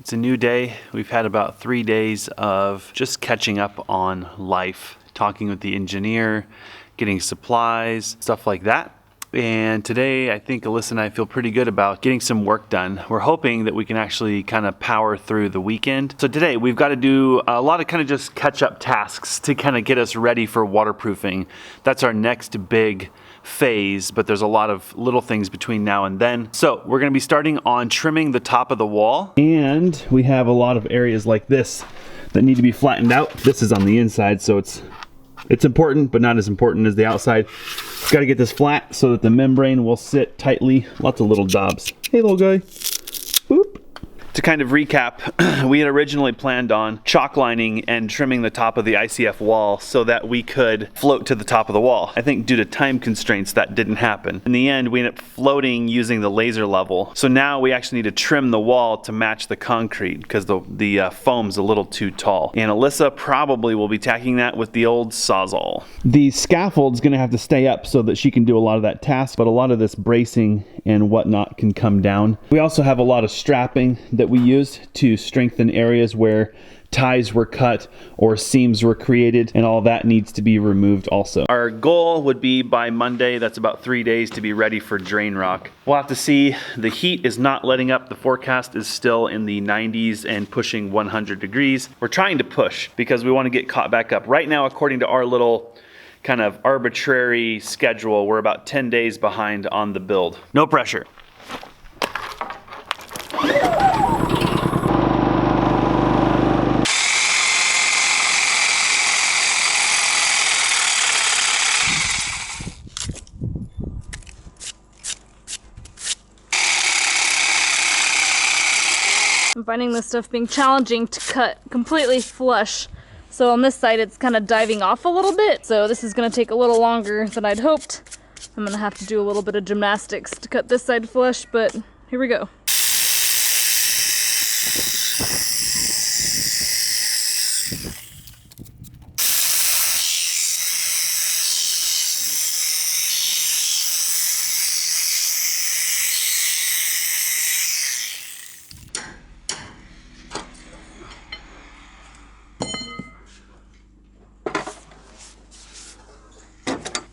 It's a new day. We've had about 3 days of just catching up on life, talking with the engineer, getting supplies, stuff like that. And today, I think Alyssa and I feel pretty good about getting some work done. We're hoping that we can actually kind of power through the weekend. So today, we've got to do a lot of kind of just catch-up tasks to kind of get us ready for waterproofing. That's our next big phase, but there's a lot of little things between now and then. So we're going to be starting on trimming the top of the wall. And we have a lot of areas like this that need to be flattened out. This is on the inside, so it's important, but not as important as the outside. Got to get this flat so that the membrane will sit tightly. Lots of little dobs. Hey, little guy. Boop. To kind of recap, we had originally planned on chalk lining and trimming the top of the ICF wall so that we could float to the top of the wall. I think due to time constraints, that didn't happen. In the end, we ended up floating using the laser level. So now we actually need to trim the wall to match the concrete because the foam's a little too tall. And Alyssa probably will be tacking that with the old Sawzall. The scaffold's gonna have to stay up so that she can do a lot of that task, but a lot of this bracing and whatnot can come down. We also have a lot of strapping that we used to strengthen areas where ties were cut or seams were created, and all that needs to be removed also. Our goal would be by Monday, that's about 3 days, to be ready for drain rock. We'll have to see. The heat is not letting up. The forecast is still in the 90s and pushing 100 degrees. We're trying to push because we want to get caught back up. Right now, according to our little kind of arbitrary schedule, we're about 10 days behind on the build. No pressure. I'm finding this stuff being challenging to cut completely flush. So on this side it's kind of diving off a little bit. So this is going to take a little longer than I'd hoped. I'm going to have to do a little bit of gymnastics to cut this side flush, but here we go.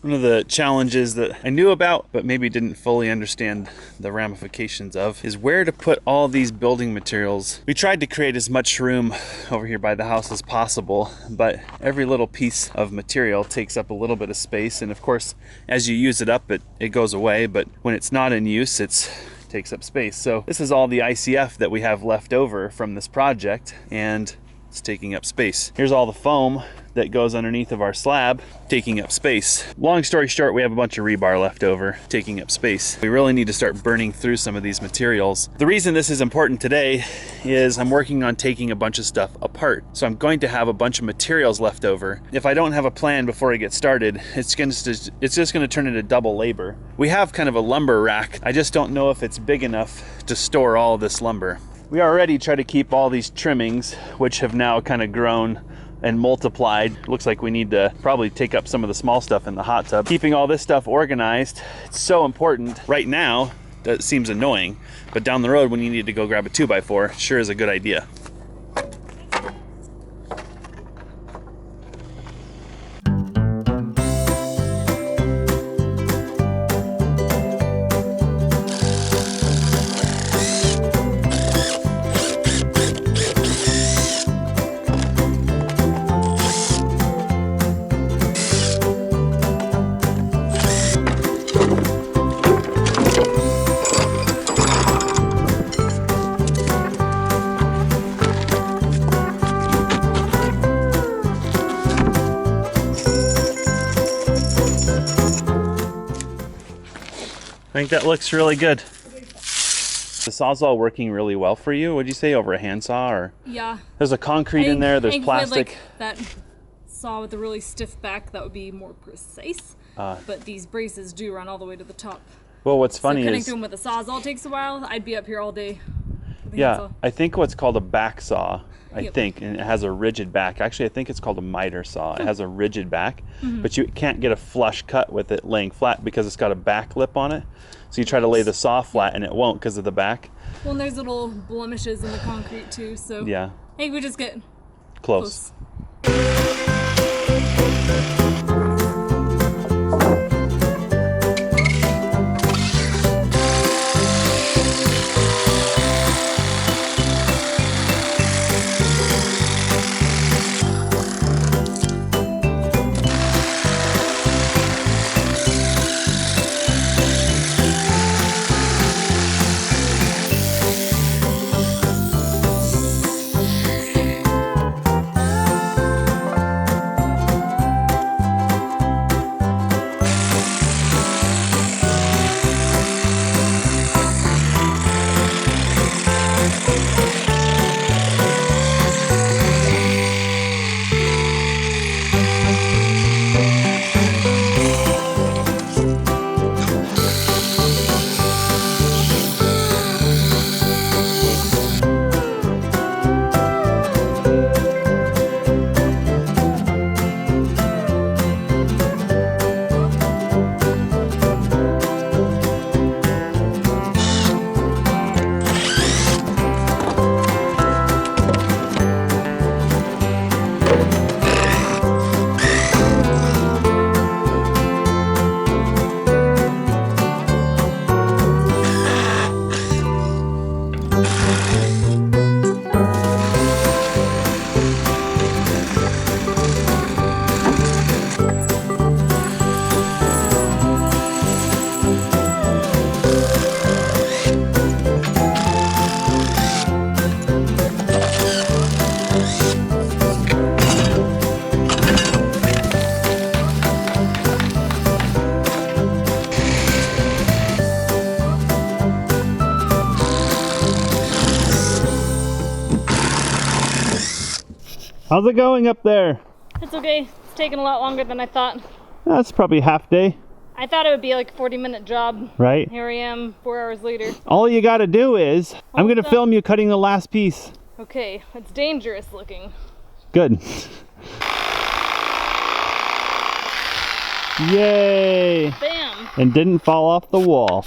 One of the challenges that I knew about, but maybe didn't fully understand the ramifications of, is where to put all these building materials. We tried to create as much room over here by the house as possible, but every little piece of material takes up a little bit of space, and of course, as you use it up, it goes away, but when it's not in use, it takes up space. So this is all the ICF that we have left over from this project, and it's taking up space. Here's all the foam that goes underneath of our slab, taking up space. Long story short, we have a bunch of rebar left over, taking up space. We really need to start burning through some of these materials. The reason this is important today is I'm working on taking a bunch of stuff apart. So I'm going to have a bunch of materials left over. If I don't have a plan before I get started, it's just gonna turn into double labor. We have kind of a lumber rack. I just don't know if it's big enough to store all of this lumber. We already try to keep all these trimmings, which have now kind of grown and multiplied. Looks like we need to probably take up some of the small stuff in the hot tub. Keeping all this stuff organized, it's so important. Right now, that seems annoying, but down the road when you need to go grab a 2x4, sure is a good idea. I think that looks really good. The Sawzall working really well for you? What'd you say, over a handsaw? Or Yeah. There's a concrete in there, there's plastic. Like that saw with a really stiff back, that would be more precise. But these braces do run all the way to the top. Well, what's funny cutting is through them with a Sawzall takes a while. I'd be up here all day. Yeah, I think what's called a back saw, I think, and it has a rigid back. Actually, I think it's called a miter saw. It has a rigid back, but you can't get a flush cut with it laying flat because it's got a back lip on it. So you try to lay the saw flat and it won't because of the back. Well, and there's little blemishes in the concrete too, so Yeah. I think we just get Close. How's it going up there? It's okay. It's taking a lot longer than I thought. That's probably half day, I thought it would be like a 40-minute job. right? Here I am, 4 hours later. All you gotta do is, I'm gonna done. film you cutting the last piece. Okay, it's dangerous looking. Good. Yay! Bam! And didn't fall off the wall.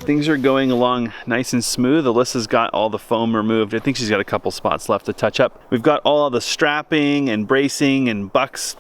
Things are going along nice and smooth. Alyssa's got all the foam removed. I think she's got a couple spots left to touch up. We've got all the strapping and bracing and bucks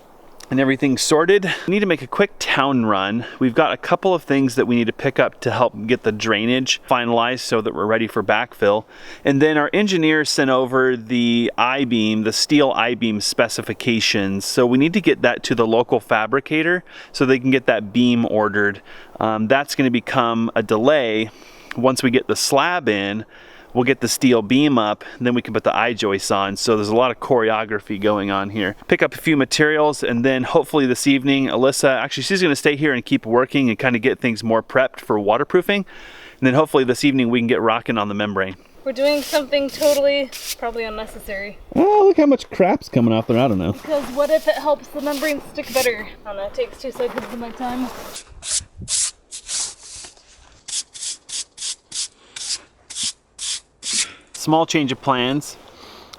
and everything sorted. We need to make a quick town run. We've got a couple of things that we need to pick up to help get the drainage finalized so that we're ready for backfill. And then our engineer sent over the I-beam, the steel I-beam specifications. So we need to get that to the local fabricator so they can get that beam ordered. That's going to become a delay. Once we get the slab in, we'll get the steel beam up, and then we can put the I-joists on. So there's a lot of choreography going on here. Pick up a few materials, and then hopefully this evening, Alyssa, actually she's gonna stay here and keep working and kind of get things more prepped for waterproofing. And then hopefully this evening we can get rocking on the membrane. We're doing something totally, probably unnecessary. Oh, look how much crap's coming off there, I don't know. Because what if it helps the membrane stick better? I don't know, it takes 2 seconds of my time. Small change of plans.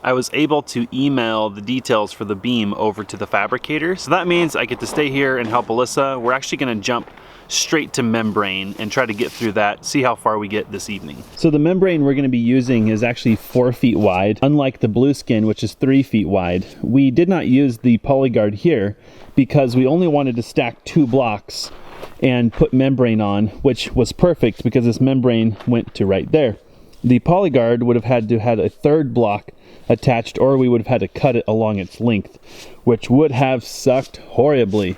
I was able to email the details for the beam over to the fabricator. So that means I get to stay here and help Alyssa. We're actually gonna jump straight to membrane and try to get through that, see how far we get this evening. So the membrane we're gonna be using is actually 4 feet wide, unlike the blue skin, which is 3 feet wide. We did not use the polyguard here because we only wanted to stack 2 blocks and put membrane on, which was perfect because this membrane went to right there. The polyguard would have had to had a third block attached, or we would have had to cut it along its length, which would have sucked horribly.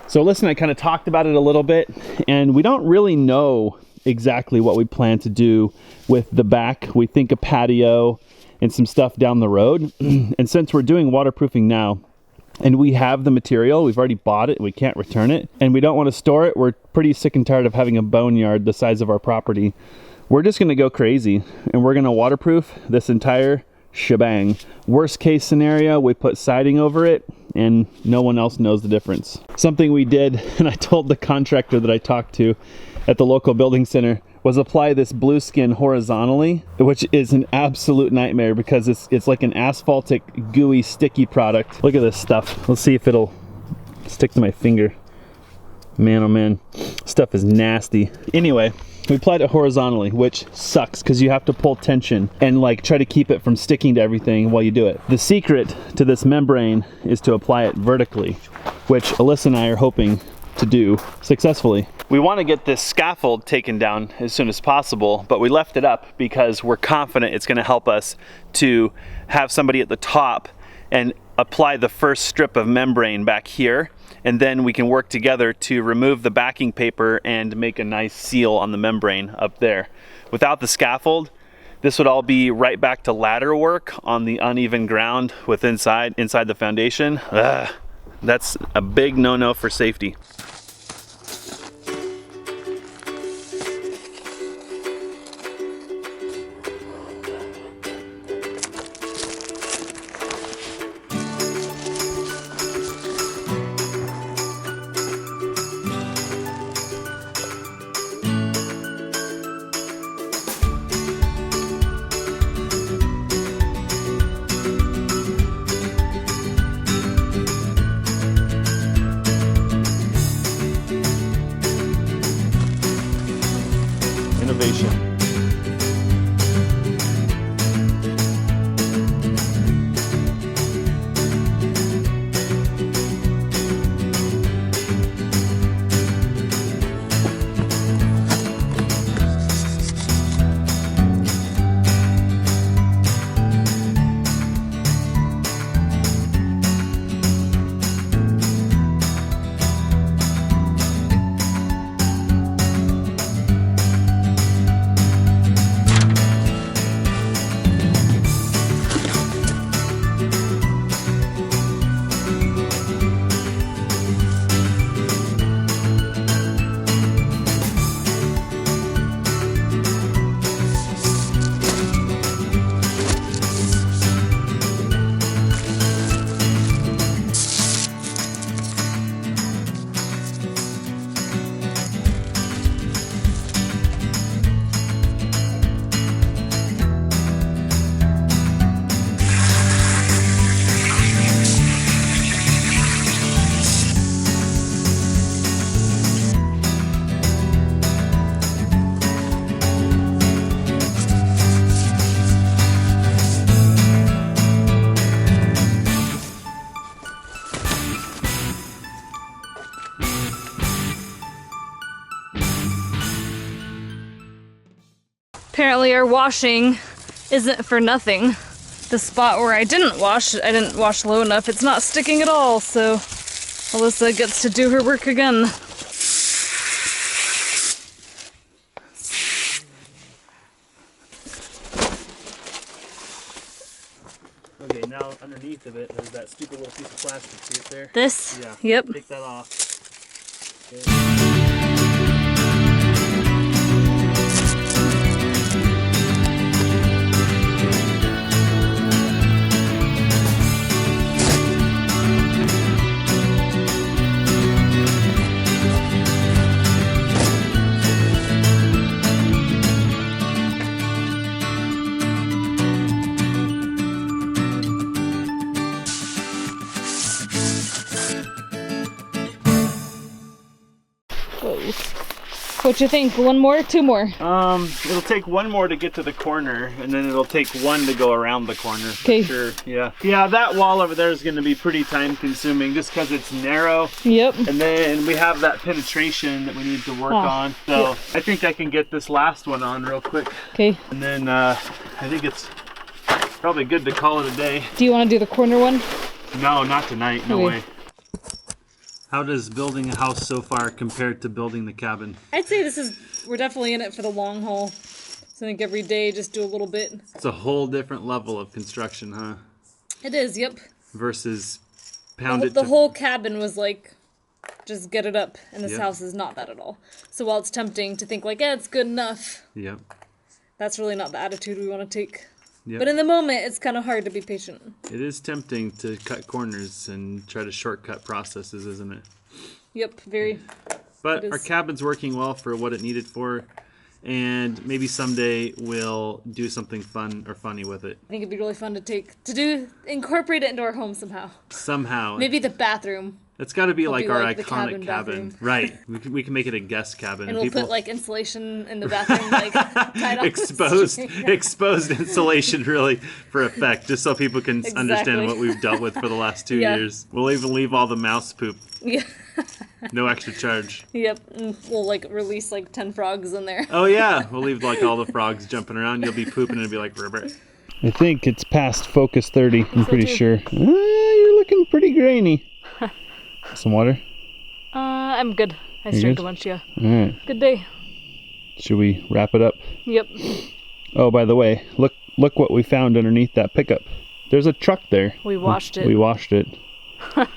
So Alyssa and I kind of talked about it a little bit, and we don't really know exactly what we plan to do with the back. We think a patio and some stuff down the road. And since we're doing waterproofing now, and we have the material, we've already bought it, we can't return it, and we don't want to store it, we're pretty sick and tired of having a boneyard the size of our property. We're just going to go crazy, and we're going to waterproof this entire shebang. Worst case scenario, we put siding over it and no one else knows the difference. Something we did, and I told the contractor that I talked to at the local building center, was apply this blue skin horizontally, which is an absolute nightmare because it's like an asphaltic, gooey, sticky product. Look at this stuff. Let's see if it'll stick to my finger. Man, oh man, stuff is nasty. Anyway, we applied it horizontally, which sucks because you have to pull tension and like try to keep it from sticking to everything while you do it. The secret to this membrane is to apply it vertically, which Alyssa and I are hoping to do successfully. We want to get this scaffold taken down as soon as possible, but we left it up because we're confident it's going to help us to have somebody at the top and apply the first strip of membrane back here, and then we can work together to remove the backing paper and make a nice seal on the membrane up there. Without the scaffold, this would all be right back to ladder work on the uneven ground with inside the foundation. That's a big no-no for safety. Innovation. Apparently our washing isn't for nothing. The spot where I didn't wash low enough. It's not sticking at all, so Alyssa gets to do her work again. Okay, now underneath of it, there's that stupid little piece of plastic. See it there? This? Yeah. Yep. Take that off. Okay. What you think? One more, two more? It'll take one more to get to the corner, and then it'll take one to go around the corner. Okay. For sure. Yeah. Yeah, that wall over there is going to be pretty time consuming just because it's narrow. Yep. And then we have that penetration that we need to work on. So I think I can get this last one on real quick. Okay. And then I think it's probably good to call it a day. Do you want to do the corner one? No, not tonight. No Okay. way. How does building a house so far compare to building the cabin? I'd say we're definitely in it for the long haul. So I think every day just do a little bit. It's a whole different level of construction, huh? It is, yep. Versus pound it The to... whole cabin was like, just get it up. And this Yep. house is not that at all. So while it's tempting to think like, yeah, it's good enough, Yep. that's really not the attitude we want to take. Yep. But in the moment, it's kind of hard to be patient. It is tempting to cut corners and try to shortcut processes, isn't it? Yep, very. But It our is. cabin's working well for what it needed for, and maybe someday we'll do something fun or funny with it. I think it'd be really fun incorporate it into our home somehow. Somehow. Maybe the bathroom. It's got to be like be our like the iconic cabin cabin. bathroom. Right. We can make it a guest cabin. And we'll put like insulation in the bathroom, like tied off the exposed string. exposed insulation really for effect, just so people can understand Exactly. what we've dealt with for the last 2 Yeah. years. We'll even leave all the mouse poop. Yeah. No extra charge. Yep. And we'll like release like 10 frogs in there. Oh yeah, we'll leave like all the frogs jumping around. You'll be pooping and it'll be like rubber. I think it's past focus 30. I'm so pretty too. sure. You're looking pretty grainy. Some water? I'm good. I You drank good? a bunch, yeah. All right. Good day. Should we wrap it up? Yep. Oh, by the way, look what we found underneath that pickup. There's a truck there. We washed it. We washed it.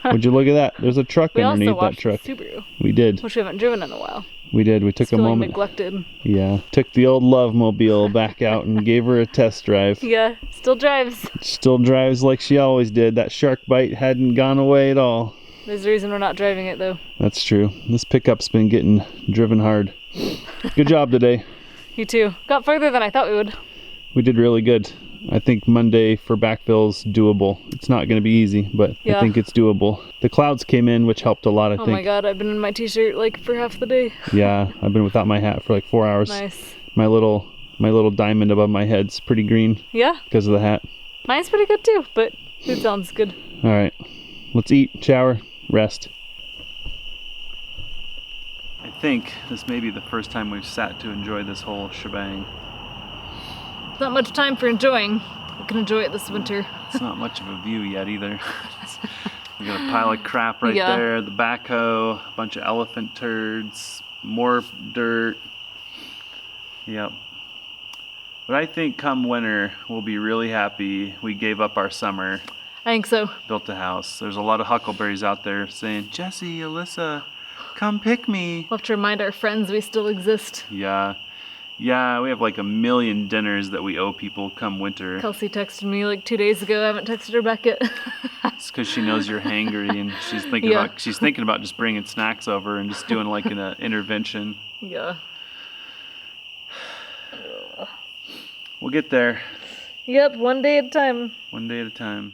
Would you look at that? There's a truck We also underneath that washed truck. the Subaru, We did. which we haven't driven in a while. We did. We took It's a feeling moment. neglected. Yeah. Took the old Love Mobile back out and gave her a test drive. Yeah, still drives. Still drives like she always did. That shark bite hadn't gone away at all. There's a reason we're not driving it though. That's true. This pickup's been getting driven hard. Good job today. You too. Got further than I thought we would. We did really good. I think Monday for backfill's doable. It's not going to be easy, but Yeah. I think it's doable. The clouds came in, which helped a lot, I Oh think. my god, I've been in my t-shirt like for half the day. Yeah, I've been without my hat for like 4 hours. Nice. My little diamond above my head's pretty green Yeah, because of the hat. mine's pretty good too, but food sounds good. All right, let's eat, shower, rest. I think this may be the first time we've sat to enjoy this whole shebang. Not much time for enjoying. We can enjoy it this winter. It's not much of a view yet either. We got a pile of crap right Yeah. there, the backhoe, a bunch of elephant turds, more dirt. Yep. But I think come winter, we'll be really happy we gave up our summer, I think so. built a house. There's a lot of huckleberries out there saying, Jesse, Alyssa, come pick me. We'll have to remind our friends we still exist. Yeah. Yeah, we have like 1 million dinners that we owe people come winter. Kelsey texted me like 2 days ago. I haven't texted her back yet. It's because she knows you're hangry and she's thinking Yeah. about just bringing snacks over and just doing like an intervention. Yeah. We'll get there Yep, one day at a time. one day at a time.